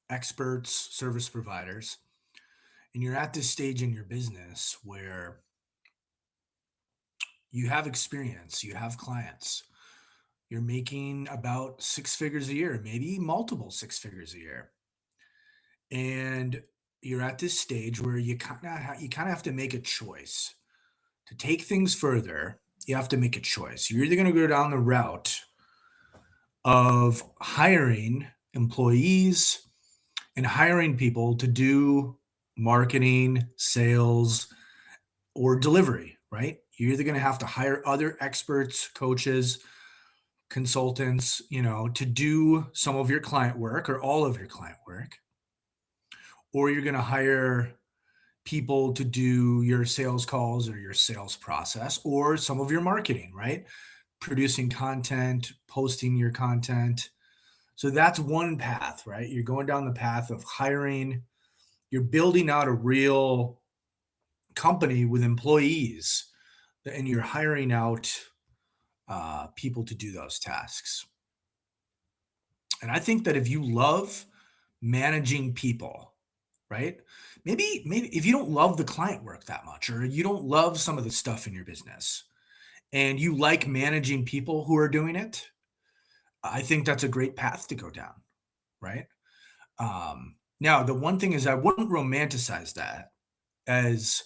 experts, service providers, and you're at this stage in your business where you have experience, you have clients, you're making about six figures a year, maybe multiple six figures a year. And you're at this stage where you kind of have to make a choice. To take things further, you have to make a choice. You're either going to go down the route of hiring employees and hiring people to do marketing, sales, or delivery, right? You're either going to have to hire other experts, coaches, consultants, to do some of your client work or all of your client work, or you're going to hire people to do your sales calls or your sales process or some of your marketing, right? Producing content, posting your content. So that's one path, right? You're going down the path of hiring, you're building out a real company with employees, and you're hiring out people to do those tasks. And I think that if you love managing people, right? Maybe if you don't love the client work that much, or you don't love some of the stuff in your business, and you like managing people who are doing it, I think that's a great path to go down, right? Now, the one thing is I wouldn't romanticize that as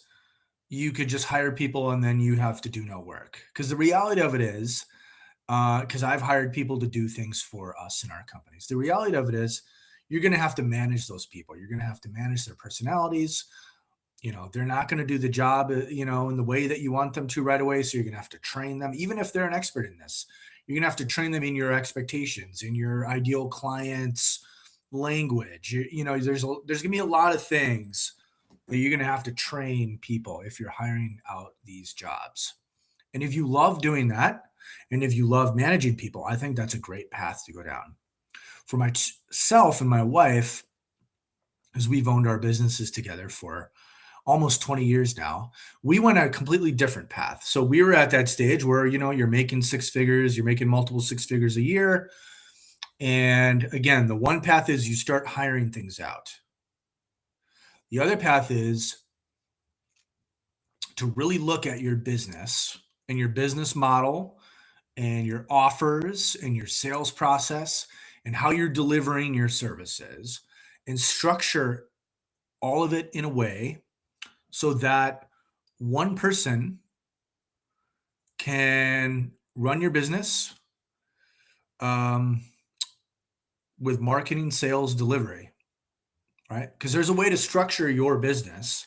you could just hire people and then you have to do no work. Because the reality of it is, because I've hired people to do things for us in our companies. The reality of it is, you're going to have to manage those people. You're going to have to manage their personalities. They're not going to do the job, in the way that you want them to right away. So you're going to have to train them, even if they're an expert in this. You're going to have to train them in your expectations, in your ideal clients' language. There's going to be a lot of things that you're going to have to train people if you're hiring out these jobs. And if you love doing that, and if you love managing people, I think that's a great path to go down. For myself and my wife, as we've owned our businesses together for almost 20 years now, we went a completely different path. So we were at that stage where, you're making six figures, you're making multiple six figures a year. And again, the one path is you start hiring things out. The other path is to really look at your business and your business model and your offers and your sales process and how you're delivering your services, and structure all of it in a way so that one person can run your business, um, with marketing, sales, delivery, right? Because there's a way to structure your business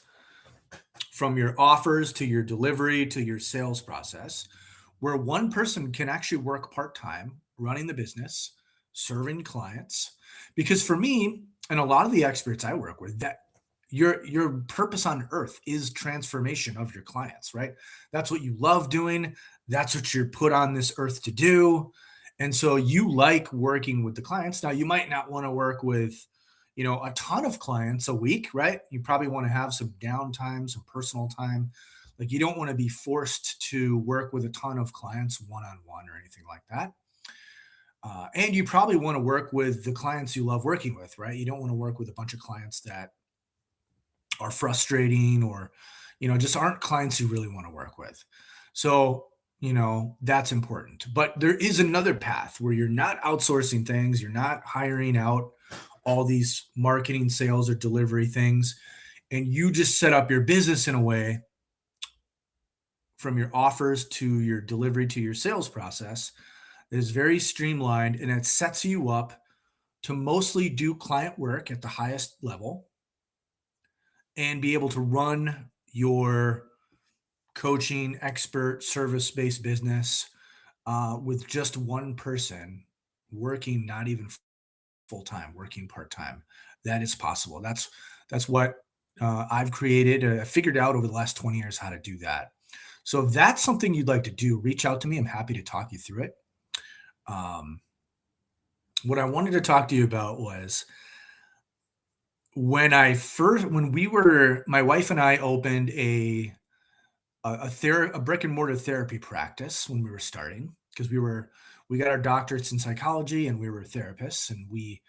from your offers to your delivery to your sales process, where one person can actually work part time running the business, serving clients. Because for me, and a lot of the experts I work with, that your purpose on earth is transformation of your clients, right? That's what you love doing. That's what you're put on this earth to do. And so you like working with the clients. Now, you might not want to work with, a ton of clients a week, right? You probably want to have some downtime, some personal time. Like, you don't want to be forced to work with a ton of clients one on one or anything like that. And you probably want to work with the clients you love working with, right? You don't want to work with a bunch of clients that are frustrating, or just aren't clients you really want to work with. So that's important. But there is another path where you're not outsourcing things, you're not hiring out all these marketing, sales, or delivery things, and you just set up your business in a way, from your offers to your delivery to your sales process, that is very streamlined, and it sets you up to mostly do client work at the highest level and be able to run your coaching expert service based business, with just one person working, not even full time, working part time. That is possible. That's what I've created, figured out over the last 20 years how to do that. So if that's something you'd like to do, reach out to me. I'm happy to talk you through it. Um, what I wanted to talk to you about was, when we were, my wife and I opened a brick and mortar therapy practice when we were starting, because we got our doctorates in psychology and we were therapists, and we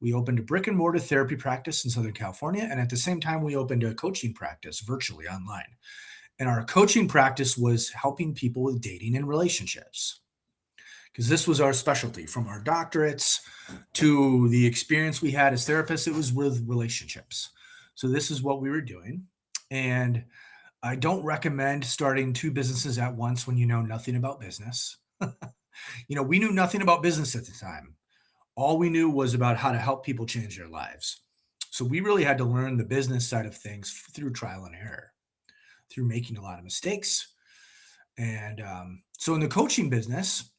We opened a brick and mortar therapy practice in Southern California. And at the same time, we opened a coaching practice virtually online. And our coaching practice was helping people with dating and relationships because this was our specialty from our doctorates to the experience we had as therapists. It was with relationships. So this is what we were doing. And I don't recommend starting two businesses at once when you know nothing about business. We knew nothing about business at the time. All we knew was about how to help people change their lives. So we really had to learn the business side of things through trial and error, through making a lot of mistakes. And so in the coaching business,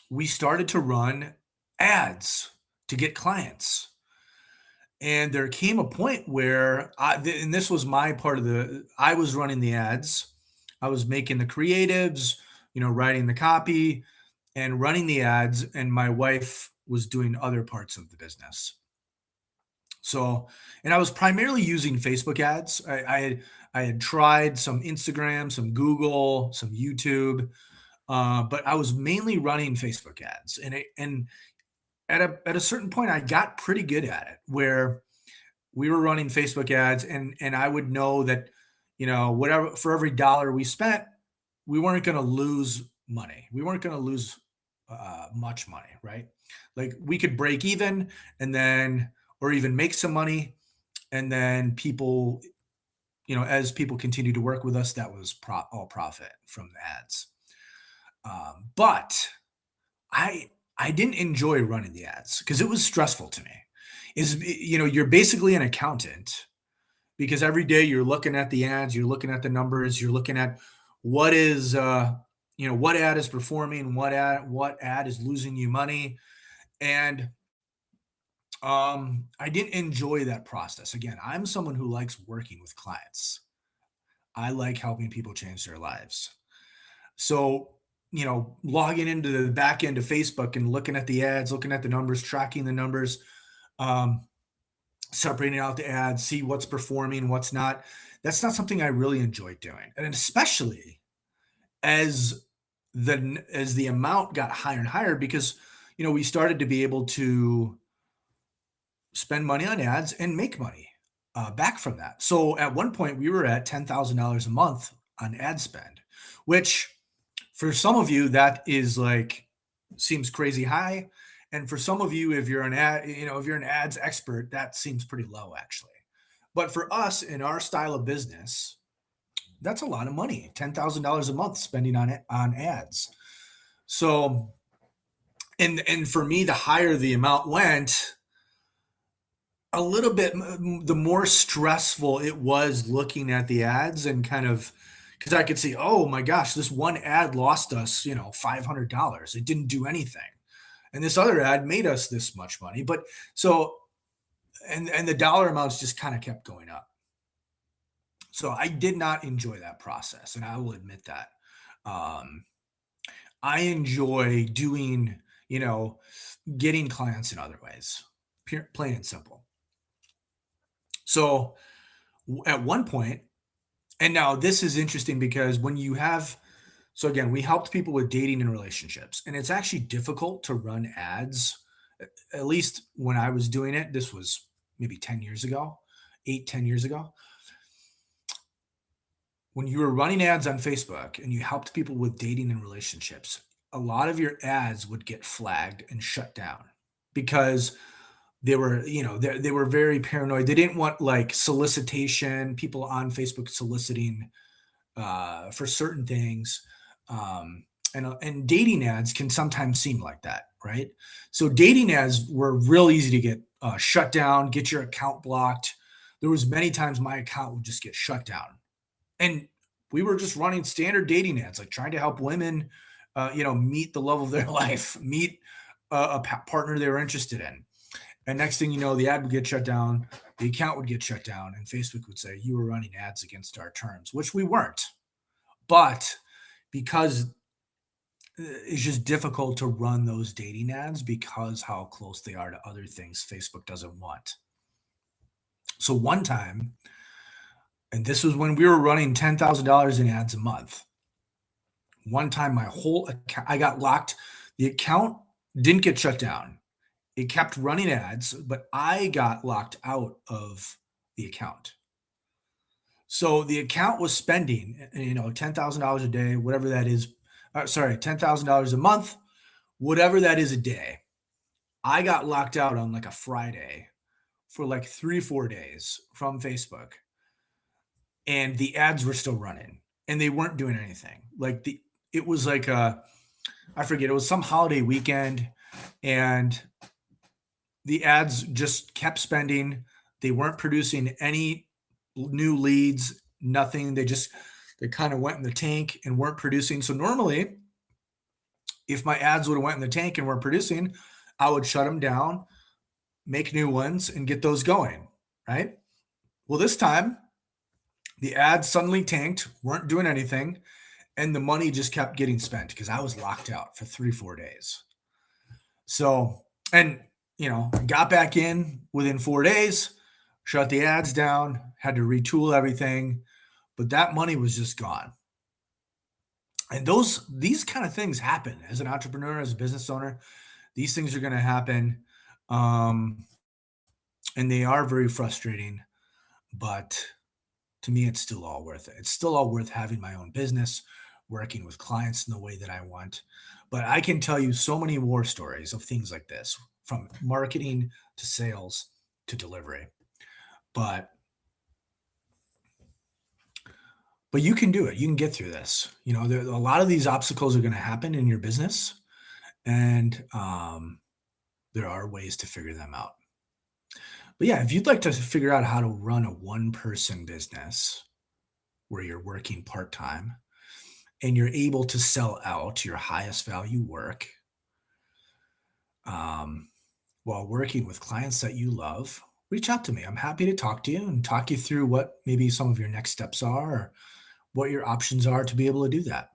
we started to run ads to get clients. And there came a point where and this was my part of I was running the ads. I was making the creatives, writing the copy and running the ads. And my wife was doing other parts of the business. So, and I was primarily using Facebook ads. I had tried some Instagram, some Google, some YouTube, but I was mainly running Facebook ads. And at a certain point, I got pretty good at it, where we were running Facebook ads, and I would know that, whatever, for every dollar we spent, we weren't going to lose money. We weren't going to lose much money, right? Like we could break even, and then, or even make some money, and then people, as people continue to work with us, that was all profit from the ads. But I didn't enjoy running the ads because it was stressful to me. You're basically an accountant because every day you're looking at the ads, you're looking at the numbers, you're looking at what is what ad is performing, what ad is losing you money. And I didn't enjoy that process. Again, I'm someone who likes working with clients. I like helping people change their lives. So, logging into the back end of Facebook and looking at the ads, looking at the numbers, tracking the numbers, um, separating out the ads, see what's performing, what's not. That's not something I really enjoyed doing. And especially as the amount got higher and higher, because we started to be able to spend money on ads and make money back from that. So at one point, we were at $10,000 a month on ad spend, which for some of you, that is like, seems crazy high. And for some of you, if you're if you're an ads expert, that seems pretty low actually. But for us in our style of business, that's a lot of money, $10,000 a month spending on it on ads. So, and for me, the higher the amount went, a little bit the more stressful it was looking at the ads, and kind of, because I could see, oh my gosh, this one ad lost us, $500. It didn't do anything. And this other ad made us this much money. But so, and the dollar amounts just kind of kept going up. So I did not enjoy that process, and I will admit that. Um, I enjoy doing, getting clients in other ways, plain and simple. So at one point, and now this is interesting because when you have, so again, we helped people with dating and relationships, and it's actually difficult to run ads. At least when I was doing it, this was maybe 10 years ago, 8, 10 years ago. When you were running ads on Facebook and you helped people with dating and relationships, a lot of your ads would get flagged and shut down because they were very paranoid. They didn't want like solicitation, people on Facebook soliciting for certain things. And dating ads can sometimes seem like that, right? So dating ads were real easy to get shut down, get your account blocked. There was many times my account would just get shut down, and we were just running standard dating ads, like trying to help women, meet the love of their life, meet a partner they were interested in. And next thing you know, the ad would get shut down, the account would get shut down, and Facebook would say, you were running ads against our terms, which we weren't. But because it's just difficult to run those dating ads because how close they are to other things Facebook doesn't want. So one time, and this was when we were running $10,000 in ads a month. One time, my whole account, I got locked. The account didn't get shut down. It kept running ads, but I got locked out of the account. So the account was spending, $10,000 a day, whatever that is. Sorry, $10,000 a month, whatever that is a day. I got locked out on like a Friday for like 3, 4 days from Facebook, and the ads were still running and they weren't doing anything. It was like I forget, it was some holiday weekend and the ads just kept spending. They weren't producing any new leads, nothing. They kind of went in the tank and weren't producing. So normally, if my ads would have went in the tank and weren't producing, I would shut them down, make new ones, and get those going. Right. Well, this time the ads suddenly tanked, weren't doing anything, and the money just kept getting spent because I was locked out for 3, 4 days. So, and got back in within 4 days, shut the ads down, had to retool everything, but that money was just gone. And these kind of things happen as an entrepreneur, as a business owner. These things are going to happen, um, and they are very frustrating. But to me, it's still all worth it. It's still all worth having my own business, working with clients in the way that I want. But I can tell you so many war stories of things like this, from marketing to sales to delivery. But you can do it. You can get through this. A lot of these obstacles are going to happen in your business, and there are ways to figure them out. But yeah, if you'd like to figure out how to run a one person business where you're working part time and you're able to sell out your highest value work, um, while working with clients that you love, reach out to me. I'm happy to talk to you and talk you through what maybe some of your next steps are or what your options are to be able to do that.